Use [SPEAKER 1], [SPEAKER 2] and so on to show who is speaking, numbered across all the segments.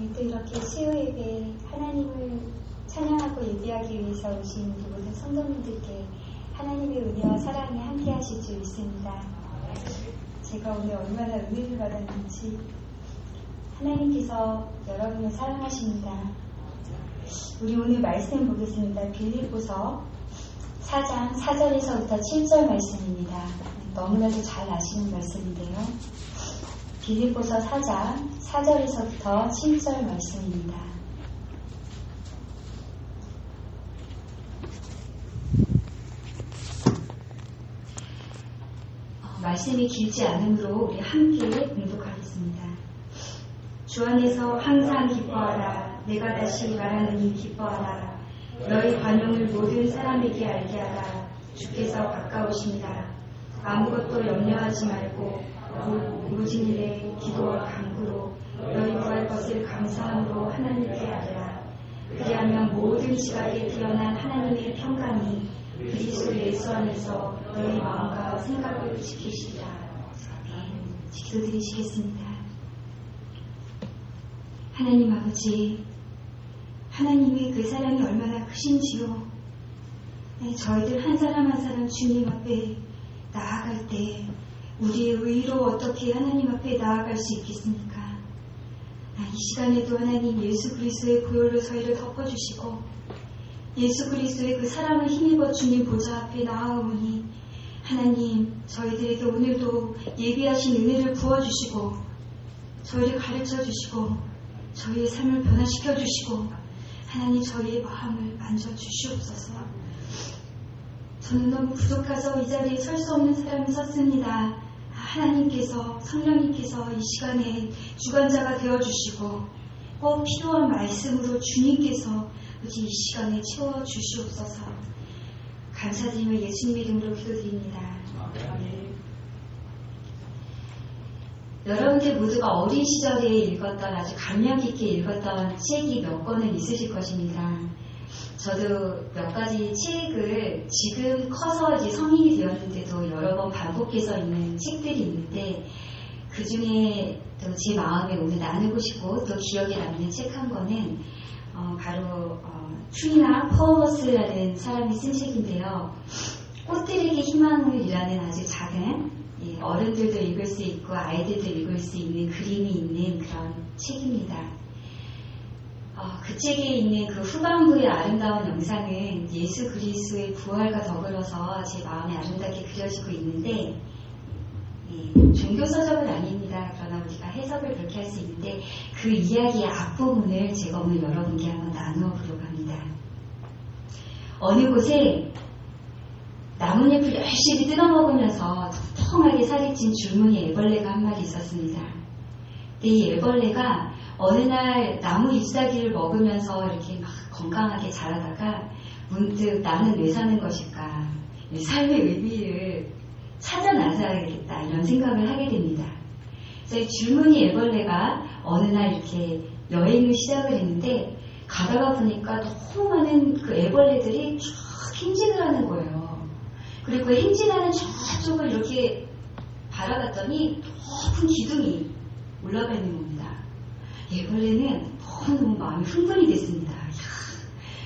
[SPEAKER 1] 또 이렇게 수요 예배 하나님을 찬양하고 예배하기 위해서 오신 우리 모든 성도님들께 하나님의 은혜와 사랑이 함께 하실 줄 믿습니다. 제가 오늘 얼마나 은혜를 받았는지 하나님께서 여러분을 사랑하십니다. 우리 오늘 말씀 보겠습니다. 빌립보서 4장 4절에서부터 7절 말씀입니다. 너무나도 잘 아시는 말씀인데요. 빌립보서 4장 4절에서부터 7절 말씀입니다. 말씀이 길지 않으므로 우리 함께 공독하겠습니다. 주 안에서 항상 기뻐하라. 내가 다시 말하느니 기뻐하라. 너희 관용을 모든 사람에게 알게 하라. 주께서 가까우십니다. 아무것도 염려하지 말고 모진 일에 기도와 간구로 너희 구할 것을 감사함으로 하나님께 아뢰라. 그리하면 모든 지각에 뛰어난 하나님의 평강이 그리스도 예수 안에서 너희 마음과 생각을 지키시리라. 아멘. 기도드리시겠습니다. 하나님 아버지, 하나님의 그 사랑이 얼마나 크신지요. 저희들 한 사람 한 사람 주님 앞에 나아갈 때 우리의 의로 어떻게 하나님 앞에 나아갈 수 있겠습니까? 이 시간에도 하나님 예수 그리스도의 보혈로 저희를 덮어주시고 예수 그리스도의 그 사랑을 힘입어 주님 보좌 앞에 나아오니 하나님 저희들에게 오늘도 예비하신 은혜를 부어주시고 저희를 가르쳐주시고 저희의 삶을 변화시켜주시고 하나님 저희의 마음을 만져주시옵소서. 저는 너무 부족해서 이 자리에 설 수 없는 사람이 섰습니다. 하나님께서 성령님께서 이 시간에 주관자가 되어주시고 꼭 필요한 말씀으로 주님께서 이 시간에 채워주시옵소서. 감사드리며 예수님의 이름으로 기도드립니다. 아멘. 여러분들 모두가 어린 시절에 읽었던 아주 감명 깊게 읽었던 책이 몇 권은 있으실 것입니다. 저도 몇 가지 책을 지금 커서 이제 성인이 되었는데도 여러 번 반복해서 읽는 책들이 있는데 그 중에 또 제 마음에 오늘 나누고 싶고 또 기억에 남는 책 한 권은 바로 트리나 퍼워스라는 사람이 쓴 책인데요. 꽃들에게 희망을이라는 아주 작은 어른들도 읽을 수 있고 아이들도 읽을 수 있는 그림이 있는 그런 책입니다. 그 책에 있는 그 후반부의 아름다운 영상은 예수 그리스도의 부활과 더불어서 제 마음에 아름답게 그려지고 있는데 종교서적은 아닙니다. 그러나 우리가 해석을 그렇게 할 수 있는데 그 이야기의 앞부분을 제가 오늘 여러분께 한번 나누어 보려고 합니다. 어느 곳에 나뭇잎을 열심히 뜯어먹으면서 텅텅하게 살이 찐 줄무늬 애벌레가 한 마리 있었습니다. 근데 이 애벌레가 어느 날 나무 잎사귀를 먹으면서 이렇게 막 건강하게 자라다가 문득 나는 왜 사는 것일까? 삶의 의미를 찾아 나서야겠다 이런 생각을 하게 됩니다. 그래서 줄무늬 애벌레가 어느 날 이렇게 여행을 시작을 했는데 가다가 보니까 너무 많은 그 애벌레들이 쭉 행진을 하는 거예요. 그리고 그 행진하는 저쪽을 이렇게 바라봤더니 높은 기둥이 올라가 있는 겁니다. 애벌레는 너무 마음이 흥분이 됐습니다.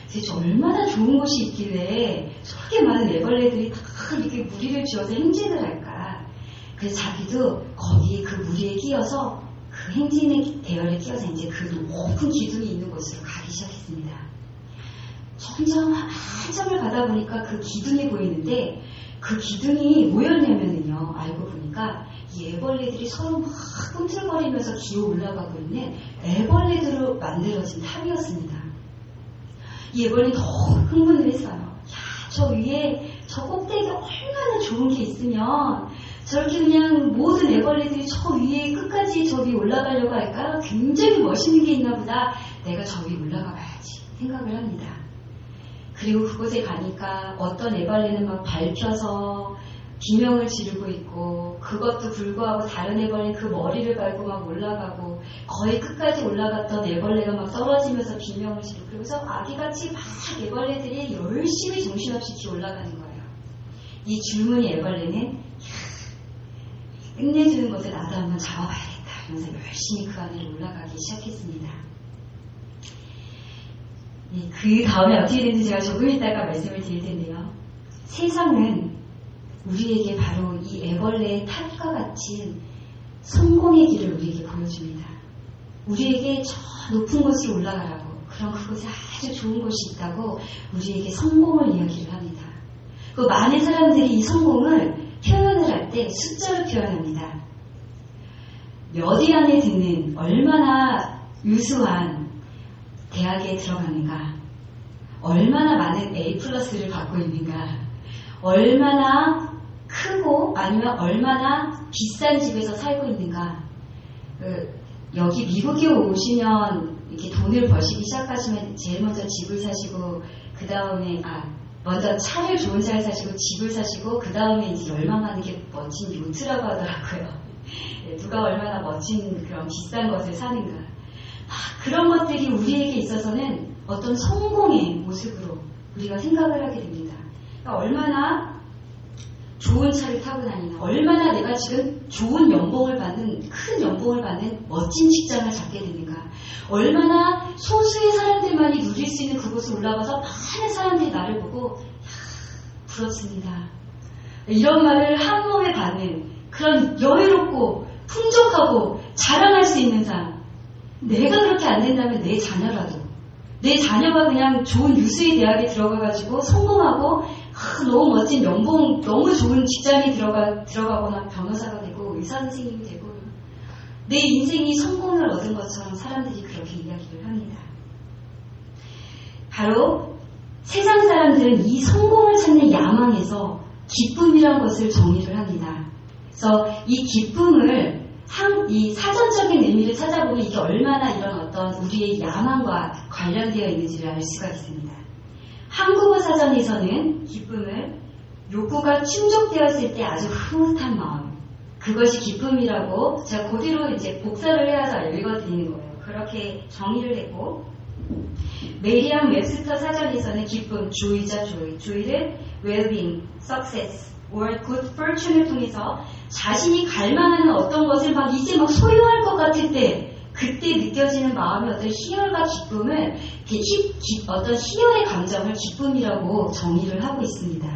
[SPEAKER 1] 도대체 얼마나 좋은 곳이 있길래 저렇게 많은 애벌레들이 다 이렇게 무리를 지어서 행진을 할까. 그래서 자기도 거기 그 무리에 끼어서 그 행진의 대열에 끼어서 이제 그 높은 기둥이 있는 곳으로 가기 시작했습니다. 점점 한참을 가다 보니까 그 기둥이 보이는데 그 기둥이 뭐였냐면요. 알고 보니까 이 애벌레들이 서로 막 꿈틀거리면서 기어 올라가고 있는 애벌레들로 만들어진 탑이었습니다. 이 애벌레는 너무 흥분을 했어요. 저 위에 저 꼭대기에 얼마나 좋은 게 있으면 저렇게 그냥 모든 애벌레들이 저 위에 끝까지 저 위에 올라가려고 할까? 굉장히 멋있는 게 있나 보다. 내가 저 위에 올라가 봐야지 생각을 합니다. 그리고 그곳에 가니까 어떤 애벌레는 막 밟혀서 비명을 지르고 있고 그것도 불구하고 다른 애벌레는 그 머리를 밟고 막 올라가고 거의 끝까지 올라갔던 애벌레가 막 떨어지면서 비명을 지르고 그러면서 아기같이 막 애벌레들이 열심히 정신없이 기어 올라가는 거예요. 이 줄무늬 애벌레는 끝내주는 것을 나도 한번 잡아봐야겠다 이러면서 열심히 그 안으로 올라가기 시작했습니다. 그 다음에 어떻게 되는지 제가 조금 이따가 말씀을 드릴 텐데요. 세상은 우리에게 바로 이 애벌레의 탑과 같은 성공의 길을 우리에게 보여줍니다. 우리에게 저 높은 곳으로 올라가라고, 그럼 그곳에 아주 좋은 곳이 있다고 우리에게 성공을 이야기를 합니다. 그 많은 사람들이 이 성공을 표현을 할 때 숫자로 표현합니다. 몇 위 안에 드는, 얼마나 유수한 대학에 들어가는가, 얼마나 많은 A 플러스를 받고 있는가, 얼마나 크고 아니면 얼마나 비싼 집에서 살고 있는가. 여기 미국에 오시면 이렇게 돈을 버시기 시작하시면 제일 먼저 집을 사시고, 그 다음에 먼저 차를 좋은 차를 사시고 집을 사시고, 그 다음에 이제 열망하는 게 멋진 요트라고 하더라고요. 누가 얼마나 멋진 그런 비싼 것을 사는가. 그런 것들이 우리에게 있어서는 어떤 성공의 모습으로 우리가 생각을 하게 됩니다. 그러니까 얼마나 좋은 차를 타고 다니나, 얼마나 내가 지금 좋은 연봉을 받는, 큰 연봉을 받는 멋진 직장을 잡게 되는가, 얼마나 소수의 사람들만이 누릴 수 있는 그곳에 올라가서 많은 사람들이 나를 보고 부럽습니다, 이런 말을 한 몸에 받는 그런 여유롭고 풍족하고 자랑할 수 있는 삶. 내가 그렇게 안 된다면 내 자녀라도, 내 자녀가 그냥 좋은 유수의 대학에 들어가가지고 성공하고 너무 멋진 연봉, 너무 좋은 직장에 들어가거나 변호사가 되고 의사 선생님이 되고, 내 인생이 성공을 얻은 것처럼 사람들이 그렇게 이야기를 합니다. 바로 세상 사람들은 이 성공을 찾는 야망에서 기쁨이라는 것을 정의를 합니다. 그래서 이 기쁨을 이 사전적인 의미를 찾아보면 이게 얼마나 이런 어떤 우리의 야망과 관련되어 있는지를 알 수가 있습니다. 한국어 사전에서는 기쁨을 욕구가 충족되었을 때 아주 흐뭇한 마음, 그것이 기쁨이라고, 제가 그대로 이제 복사를 해서 읽어드리는 거예요. 그렇게 정의를 했고, 메리엄 웹스터 사전에서는 기쁨, joy자 joy, joy를 well-being, success, or good fortune을 통해서 자신이 갈망하는 어떤 것을 이제 소유할 것 같을 때, 그때 느껴지는 마음의 어떤 희열과 기쁨을, 어떤 희열의 감정을 기쁨이라고 정의를 하고 있습니다.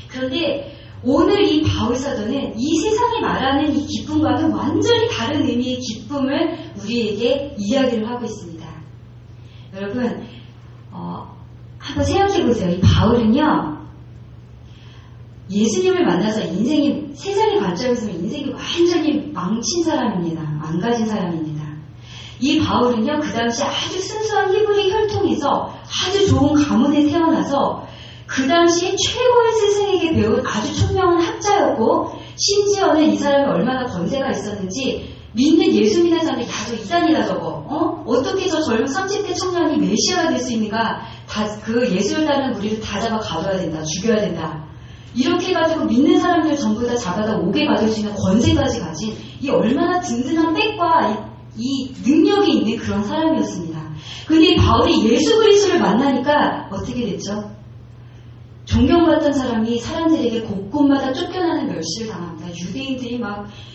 [SPEAKER 1] 그런데 오늘 이 바울사도는 이 세상이 말하는 이 기쁨과는 완전히 다른 의미의 기쁨을 우리에게 이야기를 하고 있습니다. 여러분, 한번 생각해 보세요. 이 바울은요, 예수님을 만나서 세상의 관점에서 인생이 완전히 망친 사람입니다. 망가진 사람입니다. 이 바울은요, 그 당시 아주 순수한 히브리 혈통에서 아주 좋은 가문에 태어나서 그 당시 최고의 스승에게 배운 아주 총명한 학자였고, 심지어는 이 사람이 얼마나 권세가 있었는지 믿는 예수 믿는 사람들이 저 이단이다 저거, 어떻게 저 젊은 30대 청년이 메시아가 될 수 있는가, 그 예수를 따르는 우리를 다 잡아 가둬야 된다, 죽여야 된다, 이렇게 해가지고 믿는 사람들 전부 다 잡아다 오게 받을 수 있는 권세까지 가진 이 얼마나 든든한 백과 이 능력이 있는 그런 사람이었습니다. 근데 바울이 예수 그리스도를 만나니까 어떻게 됐죠? 존경받던 사람이 사람들에게 곳곳마다 쫓겨나는 멸시를 당합니다. 유대인들이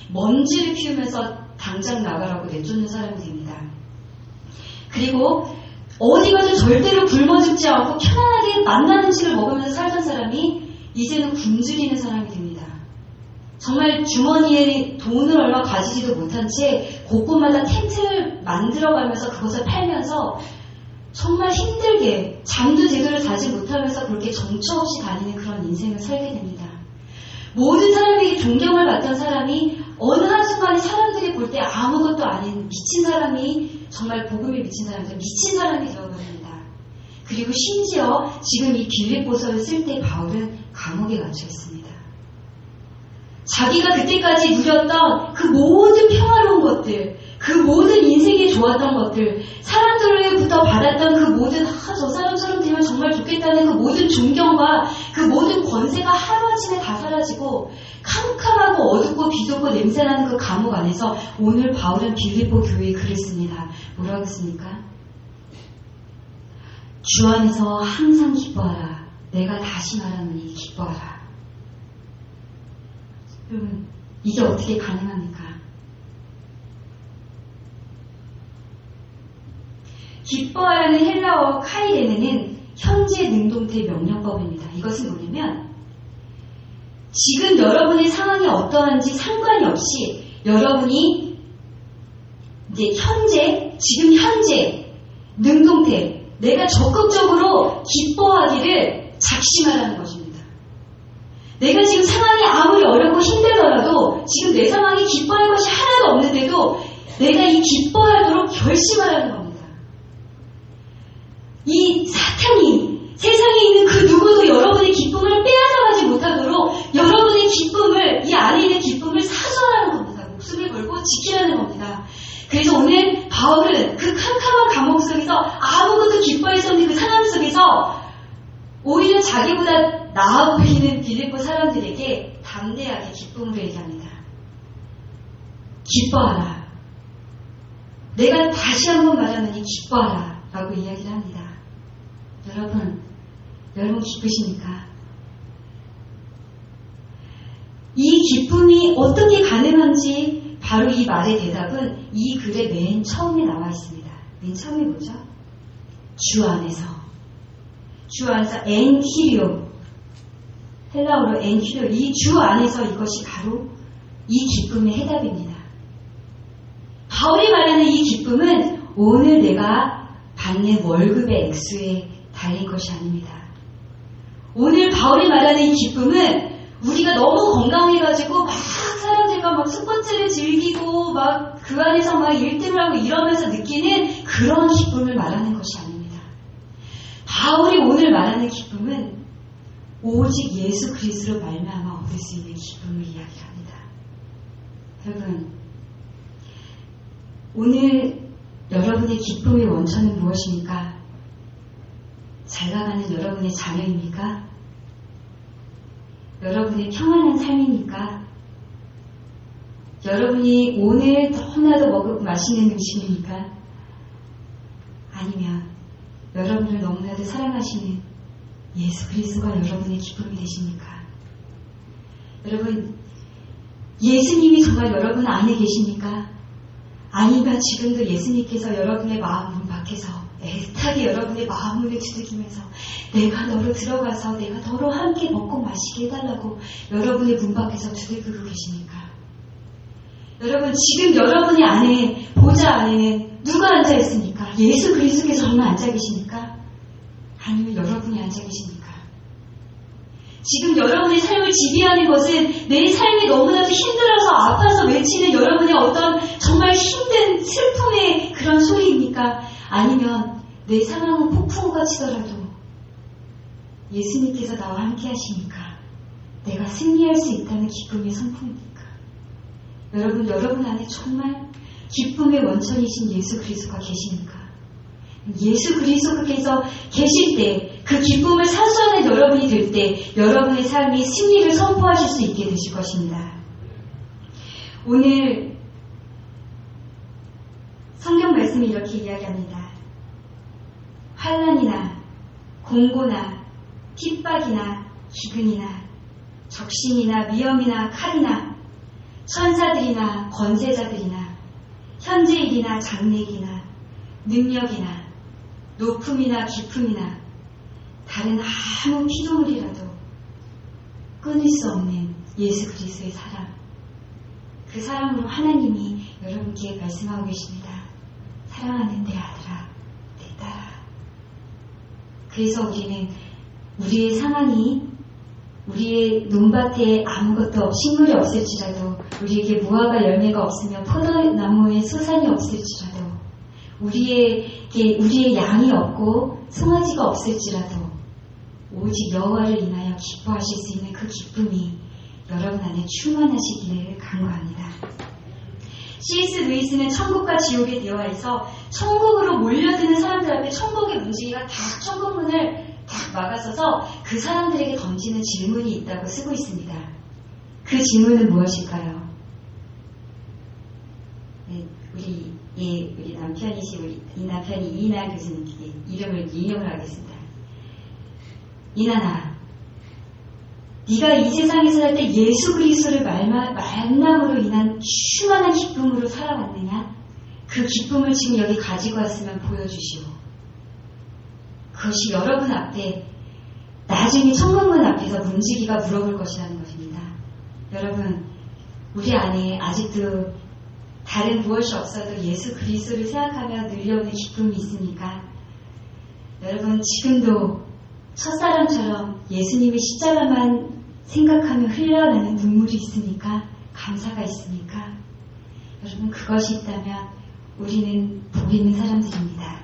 [SPEAKER 1] 먼지를 피우면서 당장 나가라고 내쫓는 사람이 됩니다. 그리고 어디 가서 절대로 굶어 죽지 않고 편안하게 맛나는 음식을 먹으면서 살던 사람이 이제는 굶주리는 사람이 됩니다. 정말 주머니에 돈을 얼마 가지지도 못한 채 곳곳마다 텐트를 만들어가면서 그것을 팔면서 정말 힘들게 잠도 제대로 자지 못하면서 그렇게 정처 없이 다니는 그런 인생을 살게 됩니다. 모든 사람에게 존경을 받던 사람이 어느 한순간에 사람들이 볼 때 아무것도 아닌 미친 사람이, 정말 복음에 미친 사람이 미친 사람이 되어버립니다. 그리고 심지어 지금 이 빌립보서를 쓸 때 바울은 감옥에 갇혀 있습니다. 자기가 그때까지 누렸던 그 모든 평화로운 것들, 그 모든 인생에 좋았던 것들, 사람들로부터 받았던 그 모든 저 사람처럼 되면 정말 좋겠다는 그 모든 존경과 그 모든 권세가 하루아침에 다 사라지고 캄캄하고 어둡고 비좁고 냄새나는 그 감옥 안에서 오늘 바울은 빌립보 교회에 글을 씁니다. 뭐라고 씁니까? 주 안에서 항상 기뻐하라. 내가 다시 말하노니 기뻐하라. 여러분, 이게 어떻게 가능합니까? 기뻐하라는 헬라어 카이레네는 현재 능동태 명령법입니다. 이것은 뭐냐면 지금 여러분의 상황이 어떠한지 상관이 없이 여러분이 이제 지금 현재 능동태, 내가 적극적으로 기뻐하기를 작심하라는 것입니다. 내가 지금 상황이 아무리 어렵고 힘들더라도 지금 내 상황이 기뻐할 것이 하나도 없는데도 내가 이 기뻐하도록 결심하라는 겁니다. 이 사탄이 세상에 있는 그 누구도 여러분의 기쁨을 빼앗아가지 못하도록 여러분의 기쁨을, 이 안에 있는 기쁨을 사수하라는 겁니다. 목숨을 걸고 지키라는 겁니다. 그래서 오늘 바울은 그 캄캄한 감옥 속에서 아무것도 기뻐할 수 없는 그 상황 속에서 오히려 자기보다 나아 보이는 빌립보 사람들에게 담대하게 기쁨으로 얘기합니다. 기뻐하라. 내가 다시 한번 말하느니 기뻐하라 라고 이야기를 합니다. 여러분 기쁘십니까? 이 기쁨이 어떻게 가능한지 바로 이 말의 대답은 이 글의 맨 처음에 나와 있습니다. 맨 처음에 뭐죠? 주 안에서 엔키리오, 헬라어로 엔키리오, 이 주 안에서 이것이 바로 이 기쁨의 해답입니다. 바울이 말하는 이 기쁨은 오늘 내가 받는 월급의 액수에 달린 것이 아닙니다. 오늘 바울이 말하는 이 기쁨은 우리가 너무 건강해가지고 막 사람들과 막 스포츠를 즐기고 막 그 안에서 막 1등을 하고 이러면서 느끼는 그런 기쁨을 말하는 것이 아닙니다. 바울이 오늘 말하는 기쁨은 오직 예수 그리스도로 말미암아 얻을 수 있는 기쁨을 이야기합니다. 여러분, 오늘 여러분의 기쁨의 원천은 무엇입니까? 잘 나가는 여러분의 자녀입니까? 여러분의 평안한 삶입니까? 여러분이 오늘 너무나도 먹고 맛있는 음식입니까? 아니면 여러분을 너무나도 사랑하시는 예수 그리스도가 여러분의 기쁨이 되십니까? 여러분, 예수님이 정말 여러분 안에 계십니까? 아니면 지금도 예수님께서 여러분의 마음 문 밖에서 애타게 여러분의 마음을 두들기면서 내가 너로 들어가서 내가 너로 함께 먹고 마시게 해달라고 여러분의 문 밖에서 두들기고 계십니까? 여러분, 지금 여러분의 안에, 보좌 안에는 누가 앉아 있습니까? 예수 그리스도께서 정말 앉아 계십니까? 아니면 여러분이 앉아 계십니까? 지금 여러분의 삶을 지배하는 것은 내 삶이 너무나도 힘들어서 아파서 외치는 여러분의 어떤 정말 힘든 슬픔의 그런 소리입니까? 아니면 내 상황은 폭풍우가 치더라도 예수님께서 나와 함께 하시니까 내가 승리할 수 있다는 기쁨의 선포입니까? 여러분 안에 정말 기쁨의 원천이신 예수 그리스도가 계십니까? 예수 그리스도께서 계실 때 그 기쁨을 사수하는 여러분이 될 때 여러분의 삶이 승리를 선포하실 수 있게 되실 것입니다. 오늘 성경 말씀이 이렇게 이야기합니다. 환난이나 공고나 핍박이나 기근이나 적신이나 위험이나 칼이나 천사들이나 권세자들이나 현재일이나 장래일이나 능력이나 높음이나 깊음이나 다른 아무 피조물이라도 끊을 수 없는 예수 그리스도의 사랑, 그 사랑으로 하나님이 여러분께 말씀하고 계십니다. 사랑하는 내 아들아, 내 딸아. 그래서 우리는 우리의 상황이 우리의 논밭에 아무것도 식물이 없을지라도 우리에게 무화과 열매가 없으며 포도나무에 수산이 없을지라도 우리의 양이 없고 송아지가 없을지라도 오직 여호와를 인하여 기뻐하실 수 있는 그 기쁨이 여러분 안에 충만하시기를 간구합니다. C.S. 루이스는 천국과 지옥의 대화에서 천국으로 몰려드는 사람들 앞에 천국의 문지기가 다 천국문을 딱 막아서서 그 사람들에게 던지는 질문이 있다고 쓰고 있습니다. 그 질문은 무엇일까요? 네, 우리 남편이신 이 남편이 이나 교수님께 이름을 인용을 하겠습니다. 이나나, 네가 이 세상에서 살 때 예수 그리스도를 만남으로 인한 충만한 기쁨으로 살아왔느냐? 그 기쁨을 지금 여기 가지고 왔으면 보여주시오. 그것이 여러분 앞에 나중에 천국문 앞에서 문지기가 물어볼 것이라는 것입니다. 여러분, 우리 안에 아직도 다른 무엇이 없어도 예수 그리스도를 생각하며 늘려오는 기쁨이 있습니까? 여러분, 지금도 첫사랑처럼 예수님의 십자가만 생각하며 흘러나는 눈물이 있습니까? 감사가 있습니까? 여러분, 그것이 있다면 우리는 복 있는 사람들입니다.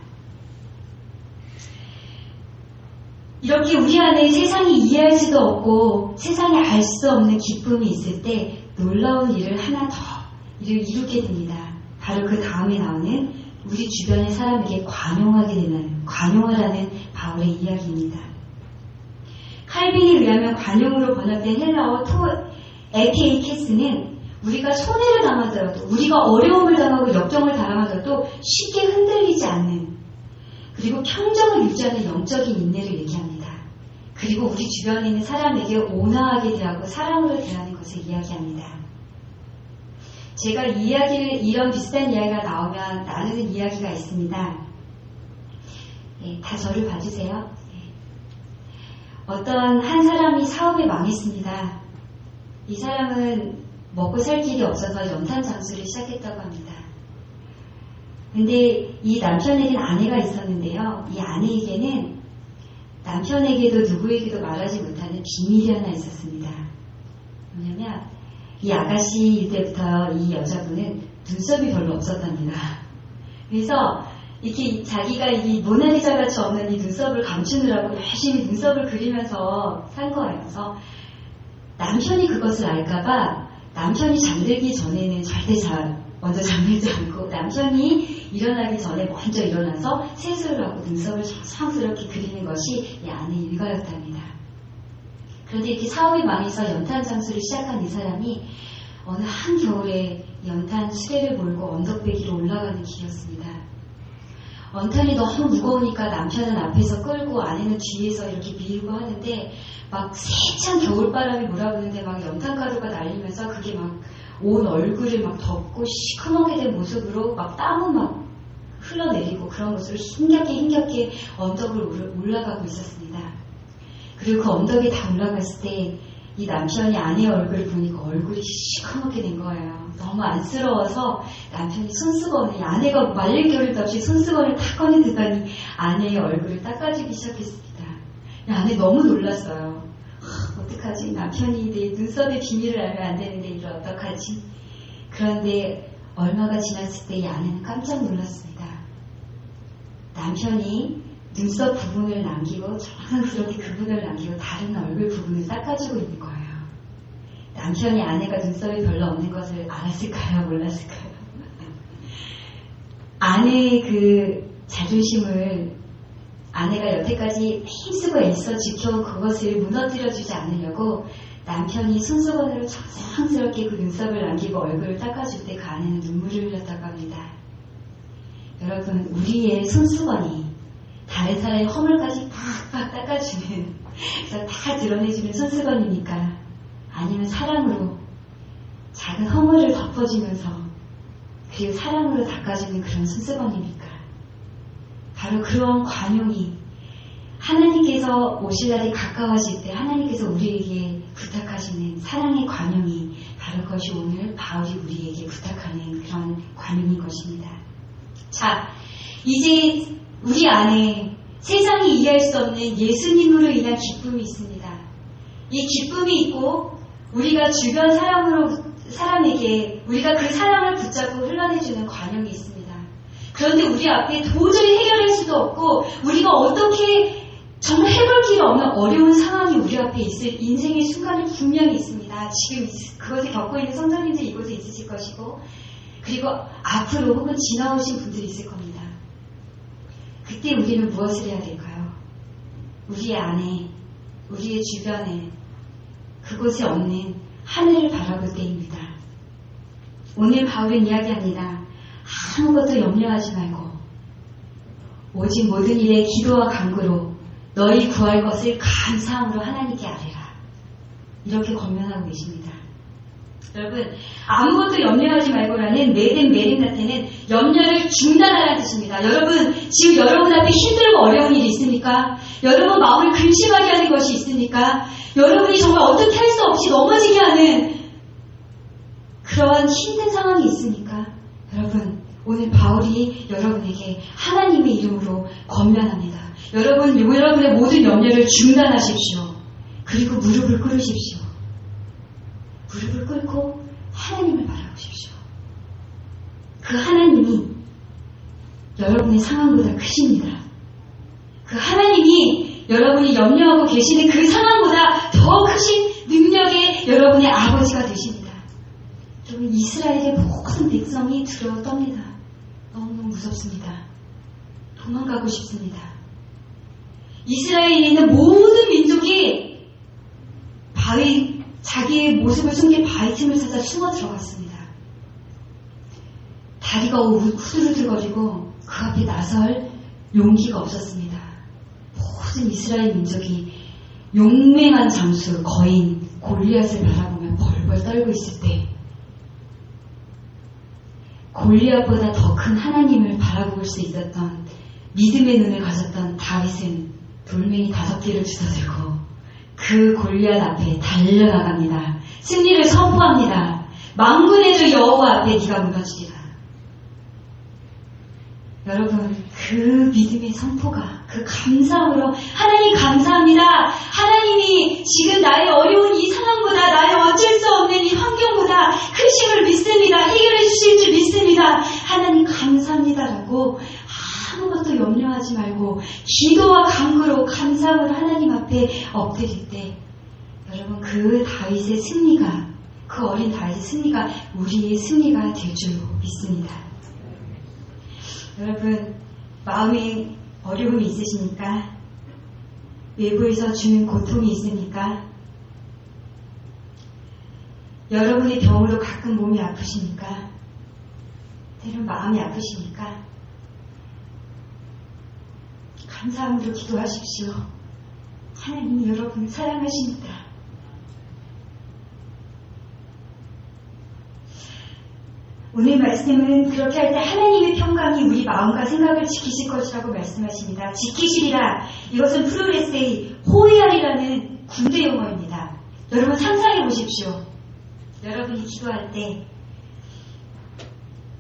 [SPEAKER 1] 이렇게 우리 안에 세상이 이해할 수도 없고 세상이 알 수 없는 기쁨이 있을 때 놀라운 일을 하나 더 이루게 됩니다. 바로 그 다음에 나오는 우리 주변의 사람에게 관용하게 되는, 관용하라는 바울의 이야기입니다. 칼빈에 의하면 관용으로 번역된 헬라어 에케이케스는 우리가 손해를 당하더라도, 우리가 어려움을 당하고 역경을 당하더라도 쉽게 흔들리지 않는, 그리고 평정을 유지하는 영적인 인내를 얘기합니다. 그리고 우리 주변에 있는 사람에게 온화하게 대하고 사랑으로 대하는 것을 이야기합니다. 제가 이런 비슷한 이야기가 나오면 나누는 이야기가 있습니다. 다 저를 봐주세요. 어떤 한 사람이 사업에 망했습니다. 이 사람은 먹고 살 길이 없어서 연탄 장수를 시작했다고 합니다. 근데 이 남편에게는 아내가 있었는데요. 이 아내에게는 남편에게도 누구에게도 말하지 못하는 비밀이 하나 있었습니다. 뭐냐면 이 아가씨일 때부터 이 여자분은 눈썹이 별로 없었답니다. 그래서 이렇게 자기가 이 모나리자 같이 없는 이 눈썹을 감추느라고 열심히 눈썹을 그리면서 산 거예요. 그래서 남편이 그것을 알까봐 남편이 잠들기 전에는 절대 먼저 잠들지 않고 남편이 일어나기 전에 먼저 일어나서 세수를 하고 눈썹을 성스럽게 그리는 것이 이 아내의 일과였답니다. 그런데 이렇게 사업이 망해서 연탄 장수를 시작한 이 사람이 어느 한겨울에 연탄 수레를 몰고 언덕배기로 올라가는 길이었습니다. 연탄이 너무 무거우니까 남편은 앞에서 끌고 아내는 뒤에서 이렇게 밀고 하는데 막 세찬 겨울바람이 몰아부는데 막 연탄가루가 날리면서 그게 막 온 얼굴을 막 덮고 시커멓게 된 모습으로 막 땀은 막 흘러내리고 그런 모습을 힘겹게 언덕을 올라가고 있었습니다. 그리고 그 언덕에 다 올라갔을 때 이 남편이 아내의 얼굴을 보니까 얼굴이 시커멓게 된 거예요. 너무 안쓰러워서 남편이 손수건을, 아내가 말릴 겨를도 없이 손수건을 탁 꺼내더니 아내의 얼굴을 닦아주기 시작했습니다. 아내 너무 놀랐어요. 어떡하지? 남편이 내 눈썹의 비밀을 알면 안 되는데 이걸 어떡하지? 그런데 얼마가 지났을 때 이 아내는 깜짝 놀랐습니다. 남편이 눈썹 부분을 남기고 정성스럽게 그 부분을 남기고 다른 얼굴 부분을 닦아주고 있는 거예요. 남편이 아내가 눈썹이 별로 없는 것을 알았을까요? 몰랐을까요? 아내의 그 자존심을 아내가 여태까지 힘쓰고 애써 지켜온 그것을 무너뜨려주지 않으려고 남편이 손수건으로 정성스럽게 그 눈썹을 남기고 얼굴을 닦아줄 때 그 아내는 눈물을 흘렸다고 합니다. 여러분, 우리의 손수건이 다른 사람의 허물까지 팍팍 닦아주는, 그래서 다 드러내주는 손수건입니까? 아니면 사랑으로 작은 허물을 덮어주면서 그리고 사랑으로 닦아주는 그런 손수건입니까? 바로 그런 관용이 하나님께서 오실 날이 가까워질 때 하나님께서 우리에게 부탁하시는 사랑의 관용이 바로 그것이 오늘 바울이 우리에게 부탁하는 그런 관용인 것입니다. 자, 이제 우리 안에 세상이 이해할 수 없는 예수님으로 인한 기쁨이 있습니다. 이 기쁨이 있고 우리가 주변 사람에게 우리가 그 사랑을 붙잡고 흘러내주는 관용이 있습니다. 그런데 우리 앞에 도저히 해결할 수도 없고 우리가 어떻게 정말 해볼 길 없는 어려운 상황이 우리 앞에 있을 인생의 순간이 분명히 있습니다. 지금 그것을 겪고 있는 성도님들이 이곳에 있으실 것이고 그리고 앞으로 혹은 지나오신 분들이 있을 겁니다. 그때 우리는 무엇을 해야 될까요? 우리 안에, 우리의 주변에, 그곳에 없는 하늘을 바라볼 때입니다. 오늘 바울은 이야기합니다. 아무것도 염려하지 말고 오직 모든 일에 기도와 간구로 너희 구할 것을 감사함으로 하나님께 아뢰라. 이렇게 권면하고 계십니다. 여러분, 아무것도 염려하지 말고라는 메덴 메림나테는 염려를 중단하라는 뜻입니다. 여러분, 지금 여러분 앞에 힘들고 어려운 일이 있습니까? 여러분 마음을 근심하게 하는 것이 있습니까? 여러분이 정말 어떻게 할 수 없이 넘어지게 하는 그러한 힘든 상황이 있습니까? 여러분, 오늘 바울이 여러분에게 하나님의 이름으로 권면합니다. 여러분의 모든 염려를 중단하십시오. 그리고 무릎을 꿇으십시오. 무릎을 꿇고 하나님을 바라보십시오. 그 하나님이 여러분의 상황보다 크십니다. 그 하나님이 여러분이 염려하고 계시는 그 상황보다 더 크신 능력의 여러분의 아버지가 되십니다. 여러분, 이스라엘의 모든 백성이 두려워 떱니다. 너무너무 무섭습니다. 도망가고 싶습니다. 이스라엘에 있는 모든 민족이 자기의 모습을 숨긴 바위 틈을 찾아 숨어 들어갔습니다. 다리가 후들후들거리고 그 앞에 나설 용기가 없었습니다. 모든 이스라엘 민족이 용맹한 장수 거인 골리앗을 바라보며 벌벌 떨고 있을 때 골리앗보다 더 큰 하나님을 바라볼 수 있었던 믿음의 눈을 가졌던 다윗은 돌멩이 5개를 주워들고 그 골리앗 앞에 달려나갑니다. 승리를 선포합니다. 만군의 주 여호와 앞에 네가 무너지리라. 여러분, 그 믿음의 선포가, 그 감사함으로 하나님 감사합니다. 하나님이 지금 나의 어려운 이 상황보다, 나의 어쩔 수 없는 이 환경보다 크심을 믿습니다. 해결해 주실 줄 믿습니다. 하나님 감사합니다라고 아무것도 염려하지 말고 기도와 간구로 감사함으로 하나님 앞에 엎드릴 때 여러분, 그 다윗의 승리가, 그 어린 다윗의 승리가 우리의 승리가 될 줄 믿습니다. 여러분, 마음에 어려움이 있으십니까? 외부에서 주는 고통이 있습니까? 여러분의 병으로 가끔 몸이 아프십니까? 때론 마음이 아프십니까? 감사함으로 기도하십시오. 하나님이 여러분을 사랑하십니다. 오늘 말씀은 그렇게 할 때 하나님의 평강이 우리 마음과 생각을 지키실 것이라고 말씀하십니다. 지키시리라. 이것은 프로레세이 호위하리라는 군대 용어입니다. 여러분 상상해 보십시오. 여러분이 기도할 때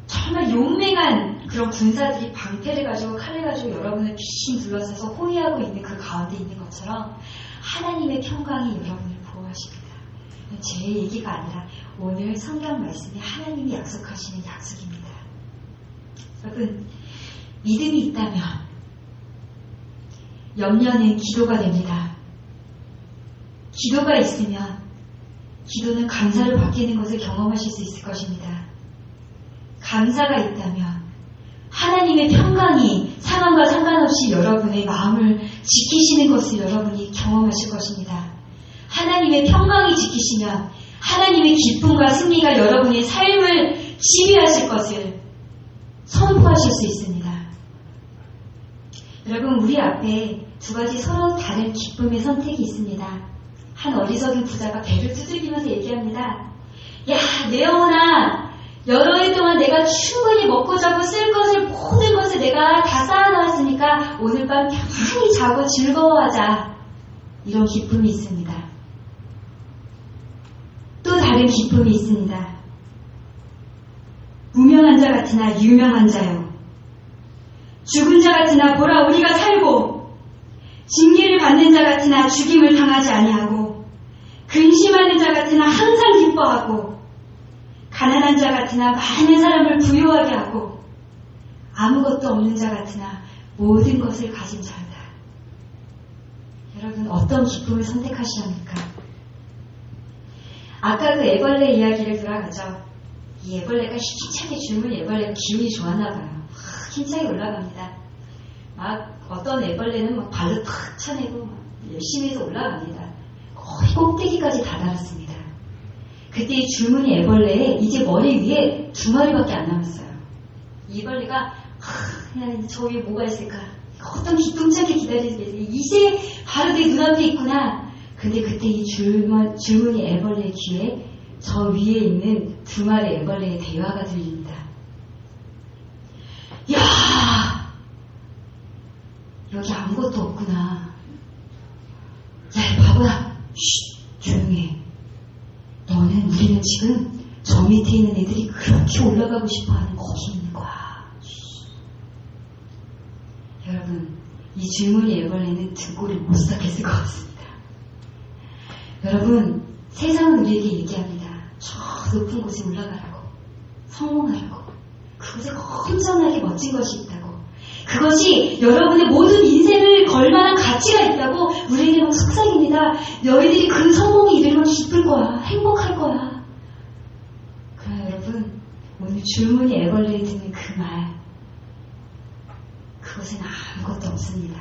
[SPEAKER 1] 정말 용맹한 그런 군사들이 방패를 가지고 칼을 가지고 여러분을 피신 둘러싸서 호위하고 있는 그 가운데 있는 것처럼 하나님의 평강이 여러분을 보호하십니다. 제 얘기가 아니라 오늘 성경 말씀이 하나님이 약속하시는 약속입니다. 여러분, 믿음이 있다면 염려는 기도가 됩니다. 기도가 있으면 기도는 감사를 바뀌는 것을 경험하실 수 있을 것입니다. 감사가 있다면 하나님의 평강이 상황과 상관없이 여러분의 마음을 지키시는 것을 여러분이 경험하실 것입니다. 하나님의 평강이 지키시면 하나님의 기쁨과 승리가 여러분의 삶을 지배하실 것을 선포하실 수 있습니다. 여러분, 우리 앞에 2가지 서로 다른 기쁨의 선택이 있습니다. 한 어리석은 부자가 배를 두들기면서 얘기합니다. 야, 내 영혼아, 여러 해 동안 내가 충분히 먹고 자고 쓸 것을 모든 것을 내가 다 쌓아놓았으니까 오늘 밤 편안히 자고 즐거워하자. 이런 기쁨이 있습니다. 또 다른 기쁨이 있습니다. 무명한 자 같으나 유명한 자요. 죽은 자 같으나 보라 우리가 살고, 징계를 받는 자 같으나 죽임을 당하지 아니하고, 근심하는 자 같으나 항상 기뻐하고, 가난한 자 같으나 많은 사람을 부유하게 하고, 아무것도 없는 자 같으나 모든 것을 가진 자다. 여러분, 어떤 기쁨을 선택하시렵니까? 아까 그 애벌레 이야기를 돌아가죠. 이 애벌레가 힘차게 줄면 애벌레가 기운이 좋았나 봐요. 힘차게 올라갑니다. 막 어떤 애벌레는 막 발로 탁 차내고 막 열심히 해서 올라갑니다. 거의 꼭대기까지 다다랐습니다. 그때 이 줄무늬 애벌레에 이제 머리 위에 2마리밖에 안 남았어요. 이 애벌레가 저 위에 뭐가 있을까? 어떤 기쁨차게 기다리게 돼서 이제 바로 내 눈앞에 있구나. 근데 그때 이 줄무늬 애벌레의 귀에 저 위에 있는 두 마리 애벌레의 대화가 들립니다. 야! 여기 아무것도 없구나. 야, 이 바보야. 쉿, 조용해. 우리는 지금 저 밑에 있는 애들이 그렇게 올라가고 싶어하는 거기 있는 거야. 여러분, 이 질문이 애벌레는 등골을 못 삭혔을 것 같습니다. 여러분, 세상은 우리에게 얘기합니다. 저 높은 곳에 올라가라고, 성공하라고, 그곳에 엄청나게 멋진 것이 있다고, 그것이 여러분의 모든 인생을 걸만한 가치가 있다고 우리에게 막 속삭입니다. 너희들이 그 성공에 이르면 기쁠 거야, 행복할 거야. 그러나 여러분, 오늘 줄무늬 애벌레에 듣는 그 말, 그것은 아무것도 없습니다.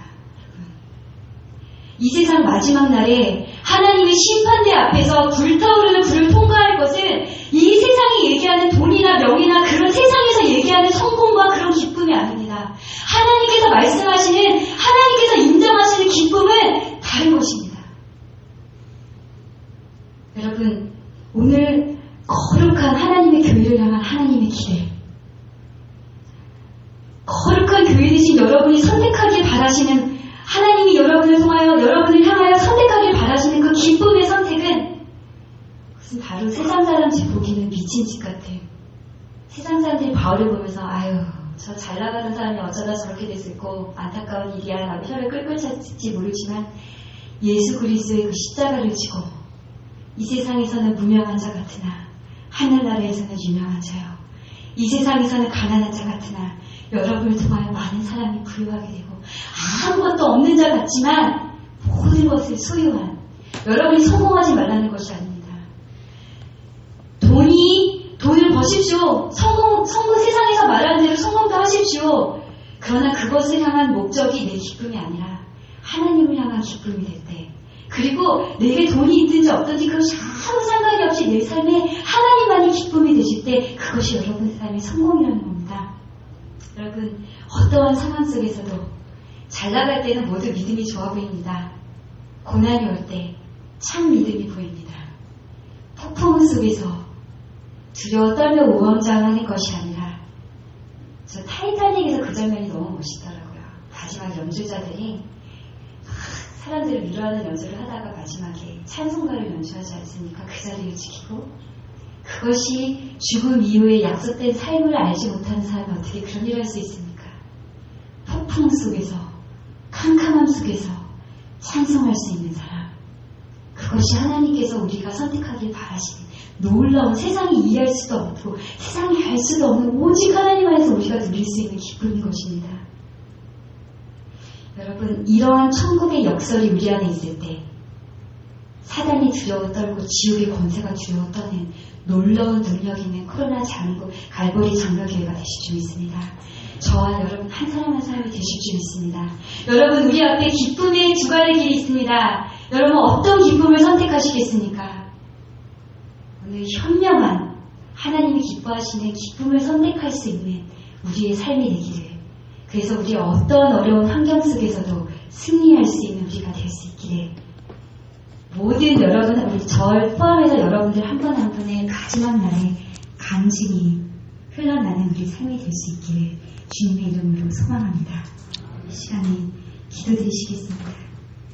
[SPEAKER 1] 이 세상 마지막 날에 하나님의 심판대 앞에서 불타오르는 불을 통과할 것은 이 세상이 얘기하는 돈이나 명이나 그런 세상에서 얘기하는 성공과 그런 기쁨이 아닙니다. 하나님께서 말씀하시는, 하나님께서 인정하시는 기쁨은 다른 것입니다. 여러분, 오늘 거룩한 하나님의 교회를 향한 하나님의 기대, 거룩한 교회 되신 여러분이 선택하길 바라시는, 하나님이 여러분을 통하여 여러분을 향하여 선택하길 바라시는 그 기쁨의 선택은, 그것은 바로 세상 사람들 보기는 미친 짓 같은, 세상 사람들이 바울을 보면서 아유, 저 잘 나가는 사람이 어쩌다 저렇게 됐을꼬, 안타까운 일이야 라고 혀를 끌끌 찰지 모르지만, 예수 그리스도의 그 십자가를 지고 이 세상에서는 무명한 자 같으나 하늘나라에서는 유명한 자요, 이 세상에서는 가난한 자 같으나 여러분을 통하여 많은 사람이 부유하게 되고 아무것도 없는 자 같지만 모든 것을 소유한, 여러분이 성공하지 말라는 것이 아닙니다. 돈을 버십시오. 성공 세상에서 말하는 대로 성공도 하십시오. 그러나 그것을 향한 목적이 내 기쁨이 아니라 하나님을 향한 기쁨이 될 때, 그리고 내게 돈이 있든지 없든지 그것이 아무 상관이 없이 내 삶에 하나님만이 기쁨이 되실 때, 그것이 여러분의 삶의 성공이라는 겁니다. 여러분, 어떠한 상황 속에서도 잘 나갈 때는 모두 믿음이 좋아 보입니다. 고난이 올 때 참 믿음이 보입니다. 폭풍 속에서 두려워 떨며 우왕좌왕하는 것이 아니라, 저 타이타닉에서 그 장면이 너무 멋있더라고요. 마지막 연주자들이 사람들을 위로하는 연주를 하다가 마지막에 찬송가를 연주하지 않습니까? 그 자리를 지키고, 그것이 죽음 이후에 약속된 삶을 알지 못하는 사람이 어떻게 그런 일을 할 수 있습니까? 폭풍 속에서, 캄캄함 속에서 찬송할 수 있는 사람, 그것이 하나님께서 우리가 선택하길 바라시는 놀라운, 세상이 이해할 수도 없고 세상이 알 수도 없는 오직 하나님 안에서 우리가 누릴 수 있는 기쁨인 것입니다. 여러분, 이러한 천국의 역설이 우리 안에 있을 때 사단이 두려워 떨고 지옥의 권세가 두려워 떠는 놀라운 능력 있는 코로나 장구 갈보리 장로교회가 되실 줄 믿습니다. 저와 여러분 한 사람 한 사람이 되실 줄 믿습니다. 여러분, 우리 앞에 기쁨의 두 갈래 길이 있습니다. 여러분, 어떤 기쁨을 선택하시겠습니까? 오늘 현명한 하나님이 기뻐하시는 기쁨을 선택할 수 있는 우리의 삶이 되기를, 그래서 우리 어떤 어려운 환경 속에서도 승리할 수 있는 우리가 될 수 있기를, 모든 여러분, 우리 저를 포함해서 여러분들 한 분 한 분의 마지막 날에 간증이 흘러나는 우리 삶이 될 수 있기를 주님의 이름으로 소망합니다. 이 시간에 기도드리시겠습니다.